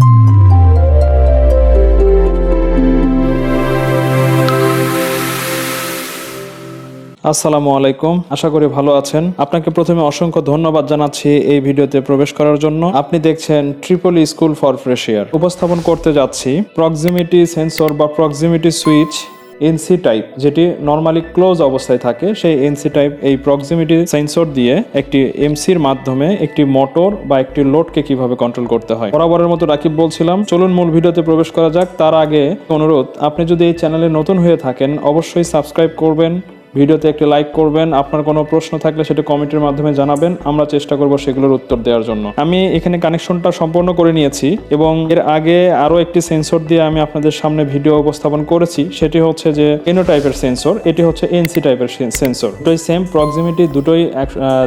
আসসালামু আলাইকুম, আশা করি ভালো আছেন। আপনাকে প্রথমে অসংখ্য ধন্যবাদ জানাচ্ছি এই ভিডিওতে প্রবেশ করার জন্য। আপনি দেখছেন ট্রিপল স্কুল ফর ফ্রেশিয়ার। উপস্থাপন করতে যাচ্ছি প্রক্সিমিটি সেন্সর বা প্রক্সিমিটি সুইচ এনসি টাইপ, যেটি নর্মালি ক্লোজ অবস্থায় থাকে। সেই এনসি টাইপ এই প্রক্সিমিটি সেন্সর দিয়ে একটি এমসির মাধ্যমে একটি মোটর বা একটি লোডকে কিভাবে কন্ট্রোল করতে হয়। বরাবরের মতো রাকিব বলছিলাম, চলুন মূল ভিডিওতে প্রবেশ করা যাক। তার আগে অনুরোধ, আপনি যদি এই চ্যানেলে নতুন হয়ে থাকেন অবশ্যই সাবস্ক্রাইব করবেন, ভিডিওতে একটি লাইক করবেন। আপনার কোনো প্রশ্ন থাকলে সেটা কমেন্টের মাধ্যমে জানাবেন, আমরা চেষ্টা করব সেগুলোর উত্তর দেওয়ার জন্য। আমি এখানে কানেকশনটা সম্পূর্ণ করে নিয়েছি এবং এর আগে আরও একটি সেন্সর দিয়ে আমি আপনাদের সামনে ভিডিও উপস্থাপন করেছি। সেটি হচ্ছে যে এনো টাইপের সেন্সর, এটি হচ্ছে এনসি টাইপের সেন্সর। দুটোই সেম প্রক্সিমিটি, দুটোই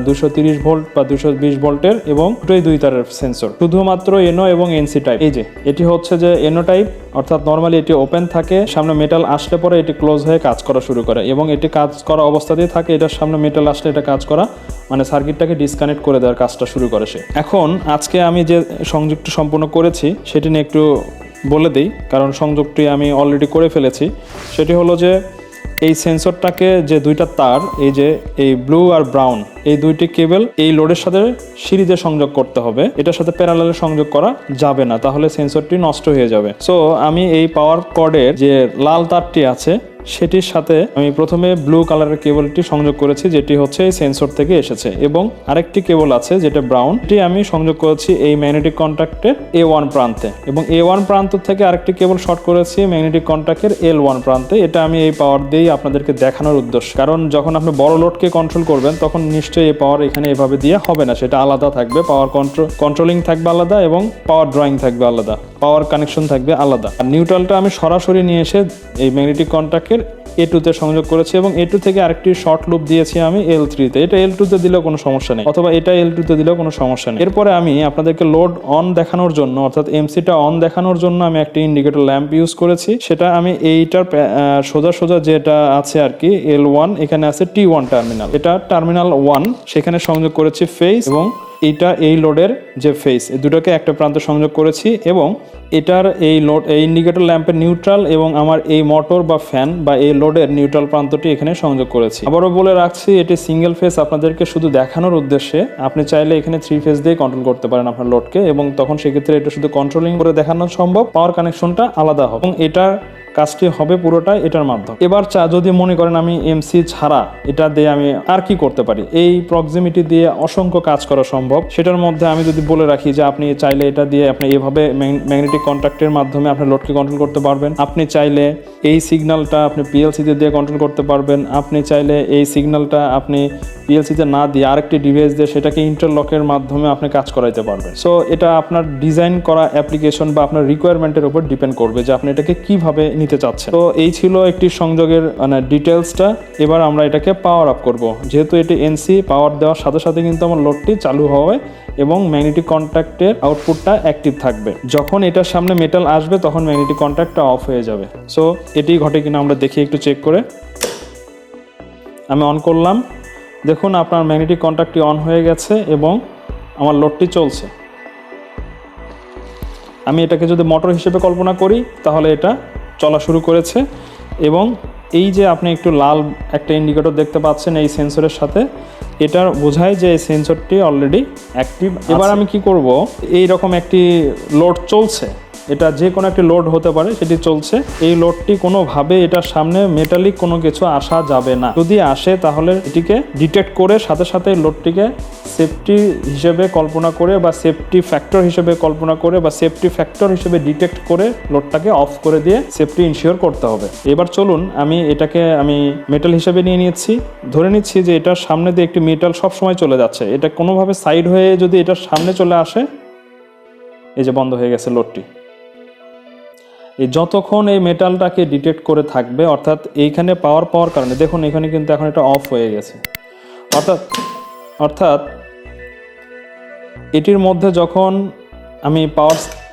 230 ভোল্ট বা 220 ভোল্টের এবং দুটোই 2 তারের সেন্সর, শুধুমাত্র এনো এবং এনসি টাইপ। এই যে এটি হচ্ছে যে এনো টাইপ, অর্থাৎ নর্মালি এটি ওপেন থাকে, সামনে মেটাল আসলে পরে এটি ক্লোজ হয়ে কাজ করা শুরু করে এবং এটি কাজ করা অবস্থাতেই থাকে। এটার সামনে মেটাল আসলে এটা কাজ করা মানে সার্কিটটাকে ডিসকানেক্ট করে দেওয়ার কাজটা শুরু করে সে। এখন আজকে আমি যে সংযোগটি সম্পূর্ণ করেছি সেটি নিয়ে একটু বলে দিই, কারণ সংযোগটি আমি অলরেডি করে ফেলেছি। সেটি হলো যে এই সেন্সরটাকে যে দুইটা তার, এই যে এই ব্লু আর ব্রাউন, এই দুইটি কেবল এই লোডের সাথে সিরিজে সংযোগ করতে হবে। এটার সাথে প্যারালালে সংযোগ করা যাবে না, তাহলে সেন্সরটি নষ্ট হয়ে যাবে। সো আমি এই পাওয়ার কর্ডের যে লাল তারটি আছে সেটির সাথে আমি প্রথমে ব্লু কালারের কেবলটি সংযোগ করেছি, যেটি হচ্ছে এই সেন্সর থেকে এসেছে, এবং আরেকটি কেবল আছে যেটা ব্রাউন, এটি আমি সংযোগ করেছি এই ম্যাগনেটিক কন্ট্যাক্টের A1 প্রান্তে, এবং A1 প্রান্ত থেকে আরেকটি কেবল শর্ট করেছি ম্যাগনেটিক কন্ট্যাক্টের L1 প্রান্তে। এটা আমি এই পাওয়ার দিয়েই আপনাদেরকে দেখানোর উদ্দেশ্য, কারণ যখন আপনি বড় লোডকে কন্ট্রোল করবেন তখন নিশ্চয়ই এই পাওয়ার এখানে এভাবে দিয়ে হবে না, সেটা আলাদা থাকবে। পাওয়ার কন্ট্রোলিং থাকবে আলাদা এবং পাওয়ার ড্রয়িং থাকবে আলাদা, পাওয়ার কানেকশন থাকবে আলাদা। আর নিউট্রালটা আমি সরাসরি নিয়ে এসে এই ম্যাগনেটিক কন্ট্যাক্টের A2 তে সংযোগ করেছি এবং A2 থেকে আরেকটি শর্ট লুপ দিয়েছি আমি L3 তে। এটা L2 তে দিলেও কোনো সমস্যা নেই, অথবা এটা L2 তে দিলেও কোনো সমস্যা নেই। এরপরে আমি আপনাদেরকে লোড অন দেখানোর জন্য, অর্থাৎ এমসিটা অন দেখানোর জন্য আমি একটি ইন্ডিকেটর ল্যাম্প ইউজ করেছি। সেটা আমি এইটার সোজা যেটা আছে আর কি L1, এখানে আছে T1 টার্মিনাল, এটা টার্মিনাল 1, সেখানে সংযোগ করেছি ফেজ, এবং এইটা এই লোডের যে ফেস, এই দুটোকে একটা প্রান্তে সংযোগ করেছি, এবং এটার এই লোড, এই ইন্ডিকেটর ল্যাম্পের নিউট্রাল এবং আমার এই মোটর বা ফ্যান বা এই লোডের নিউট্রাল প্রান্তটি এখানে সংযোগ করেছি। আবারও বলে রাখছি, এটি সিঙ্গেল ফেস, আপনাদেরকে শুধু দেখানোর উদ্দেশ্যে। আপনি চাইলে এখানে 3 ফেস দিয়ে কন্ট্রোল করতে পারেন আপনার লোডকে, এবং তখন সেক্ষেত্রে এটা শুধু কন্ট্রোলিং করে দেখানো সম্ভব, পাওয়ার কানেকশনটা আলাদা হবে এবং এটার কাজটি হবে পুরোটাই এটার মাধ্যমে। এবার যদি মনে করেন আমি এমসি ছাড়া এটা দিয়ে আমি আর কি করতে পারি, এই প্রক্সিমিটি দিয়ে অসংখ্য কাজ করা সম্ভব। সেটার মধ্যে আমি যদি বলে রাখি যে আপনি চাইলে এটা দিয়ে আপনি এভাবে ম্যাগনেটিক কন্ট্যাক্টের মাধ্যমে আপনার লোডকে কন্ট্রোল করতে পারবেন। আপনি চাইলে এই সিগন্যালটা আপনি পিএলসিতে দিয়ে কন্ট্রোল করতে পারবেন। আপনি চাইলে এই সিগন্যালটা আপনি পিএলসিতে না দিয়ে আরেকটি ডিভাইস দিয়ে সেটাকে ইন্টারলকের মাধ্যমে আপনি কাজ করাইতে পারবেন। সো এটা আপনার ডিজাইন করা অ্যাপ্লিকেশন বা আপনার রিকোয়ারমেন্টের উপর ডিপেন্ড করবে যে আপনি এটাকে কিভাবে নিতে চাচ্ছেন। তো এই ছিল একটি সংযোগের মানে ডিটেলসটা। এবার আমরা এটাকে পাওয়ার আপ করব। যেহেতু এটি এনসি, পাওয়ার দেওয়ার সাথে সাথে কিন্তু আমার লোডটি চালু হবে এবং ম্যাগনেটিক কন্ট্যাক্টের আউটপুটটা অ্যাক্টিভ থাকবে। যখন এটার সামনে মেটাল আসবে তখন ম্যাগনেটিক কন্ট্যাক্টটা অফ হয়ে যাবে। সো এটি ঘটে কিনা আমরা দেখি একটু চেক করে। আমি অন করলাম, দেখুন আপনার ম্যাগনেটিক কন্ট্যাক্টটি অন হয়ে গেছে এবং আমার লোডটি চলছে। আমি এটাকে যদি মোটর হিসেবে কল্পনা করি তাহলে এটা চলা শুরু করেছে, এবং এই যে আপনি একটু লাল একটা ইন্ডিকেটর দেখতে পাচ্ছেন এই সেন্সরের সাথে, এটা বোঝায় যে এই সেন্সরটি অলরেডি অ্যাক্টিভ। এবার আমি কি করব, এই রকম একটি লোড চলছে, এটা যে কোনো একটি লোড হতে পারে, সেটি চলছে। এই লোডটি কোনোভাবে এটার সামনে মেটালিক কোনো কিছু আসা যাবে না। যদি আসে তাহলে এটিকে ডিটেক্ট করে সাথে সাথে লোডটিকে সেফটি হিসেবে কল্পনা করে বা সেফটি ফ্যাক্টর হিসেবে কল্পনা করে বা সেফটি ফ্যাক্টর হিসেবে ডিটেক্ট করে লোডটাকে অফ করে দিয়ে সেফটি ইনশিওর করতে হবে। এবার চলুন আমি এটাকে মেটাল হিসেবে নিয়ে নিচ্ছি। ধরে নিচ্ছি যে এটার সামনে দিয়ে একটি মেটাল সব সময় চলে যাচ্ছে। এটা কোনোভাবে সাইড হয়ে যদি এটার সামনে চলে আসে, এই যে বন্ধ হয়ে গেছে লোডটি। এই যতক্ষণ এই মেটালটাকে ডিটেক্ট করে থাকবে, অর্থাৎ এইখানে পাওয়ার কারণে দেখুন এখানে কিন্তু এখন এটা অফ হয়ে গেছে, অর্থাৎ এটির মধ্যে যখন আমি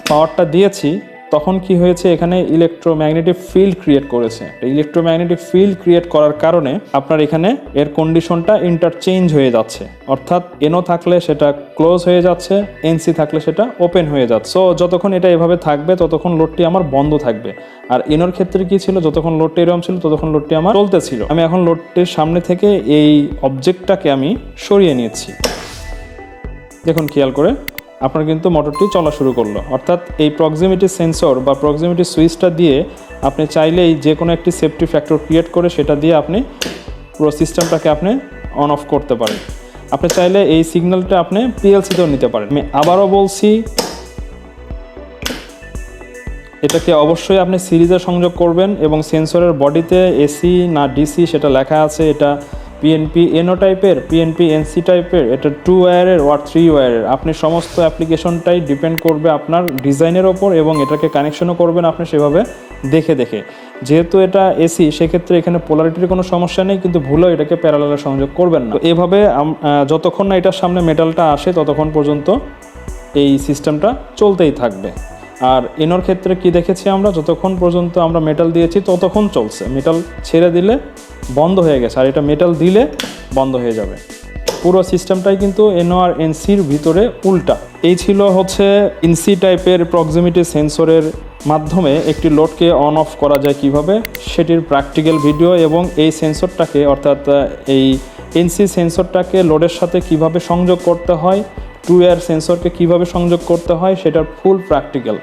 পাওয়ারটা দিয়েছি তখন কি হয়েছে, এখানে ইলেকট্রোম্যাগনেটিক ফিল্ড ক্রিয়েট করেছে। ইলেকট্রোম্যাগনেটিক ফিল্ড ক্রিয়েট করার কারণে আপনার এখানে এর কন্ডিশনটা ইন্টারচেঞ্জ হয়ে যাচ্ছে, অর্থাৎ এনও থাকলে সেটা ক্লোজ হয়ে যাচ্ছে, এনসি থাকলে সেটা ওপেন হয়ে যাচ্ছে। সো যতক্ষণ এটা এভাবে থাকবে ততক্ষণ লোডটি আমার বন্ধ থাকবে। আর এনোর ক্ষেত্রে কি ছিল, যতক্ষণ লোডটি এরকম ছিল ততক্ষণ লোডটি আমার চলতেছিল। আমি এখন লোডটির সামনে থেকে এই অবজেক্টটাকে আমি সরিয়ে নিয়েছি। দেখুন খেয়াল করে আপনার কিন্তু মোটরটি চলা শুরু করলো। অর্থাৎ এই প্রক্সিমিটি সেন্সর বা প্রক্সিমিটি সুইচটা দিয়ে আপনি চাইলেই যে কোনো একটি সেফটি ফ্যাক্টর ক্রিয়েট করে সেটা দিয়ে আপনি পুরো সিস্টেমটাকে আপনি অন অফ করতে পারেন। আপনি চাইলে এই সিগন্যালটা আপনি পিএলসিতেও নিতে পারেন। আমি আবারও বলছি, এটাকে অবশ্যই আপনি সিরিজে সংযোগ করবেন এবং সেন্সরের বডিতে এসি না ডিসি সেটা লেখা আছে। এটা পিএনপি এনও টাইপের, পিএনপি এনসি টাইপের, এটা 2 ওয়্যারের ওয়ার 3 ওয়্যারের। আপনি সমস্ত অ্যাপ্লিকেশনটাই ডিপেন্ড করবে আপনার ডিজাইনের ওপর এবং এটাকে কানেকশনও করবেন আপনি সেভাবে দেখে দেখে। যেহেতু এটা এসি সেক্ষেত্রে এখানে পোলারিটির কোনো সমস্যা নেই, কিন্তু ভুলেও এটাকে প্যারালালে সংযোগ করবেন না। তো এভাবে যতক্ষণ না এটার সামনে মেটালটা আসে ততক্ষণ পর্যন্ত এই সিস্টেমটা চলতেই থাকবে। আর এনোর ক্ষেত্রে কি দেখেছি আমরা, যতক্ষণ পর্যন্ত আমরা মেটাল দিয়েছি ততক্ষণ চলছে, মেটাল ছেড়ে দিলে বন্ধ হয়ে গেছে, আর এটা মেটাল দিলে বন্ধ হয়ে যাবে। পুরো সিস্টেমটাই কিন্তু এনও আর এনসির ভিতরে উল্টা। এই ছিল হচ্ছে এনসি টাইপের প্রক্সিমিটি সেন্সরের মাধ্যমে একটি লোডকে অন অফ করা যায় কিভাবে, সেটির প্র্যাকটিক্যাল ভিডিও এবং এই সেন্সরটাকে অর্থাৎ এই এনসি সেন্সরটাকে লোডের সাথে কিভাবে সংযোগ করতে হয়, 2 ওয়্যার সেন্সরকে কিভাবে সংযোগ করতে হয় সেটার ফুল প্র্যাকটিক্যাল।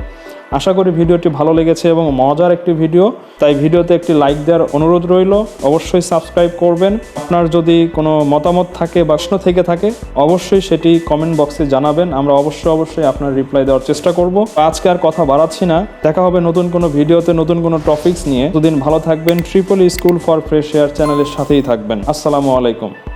আশা করি ভিডিওটি ভালো লেগেছে এবং মজার একটি ভিডিও, তাই ভিডিওতে একটি লাইক দেওয়ার অনুরোধ রইল। অবশ্যই সাবস্ক্রাইব করবেন। আপনার যদি কোনো মতামত থাকে বা প্রশ্ন থেকে থাকে অবশ্যই সেটি কমেন্ট বক্সে জানাবেন, আমরা অবশ্যই আপনার রিপ্লাই দেওয়ার চেষ্টা করব। আজকে আর কথা বাড়াচ্ছি না, দেখা হবে নতুন কোনো ভিডিওতে নতুন কোনো টপিকস নিয়ে। দুদিন ভালো থাকবেন। Triple school for fresh air চ্যানেলের সাথেই থাকবেন। আসসালামু আলাইকুম।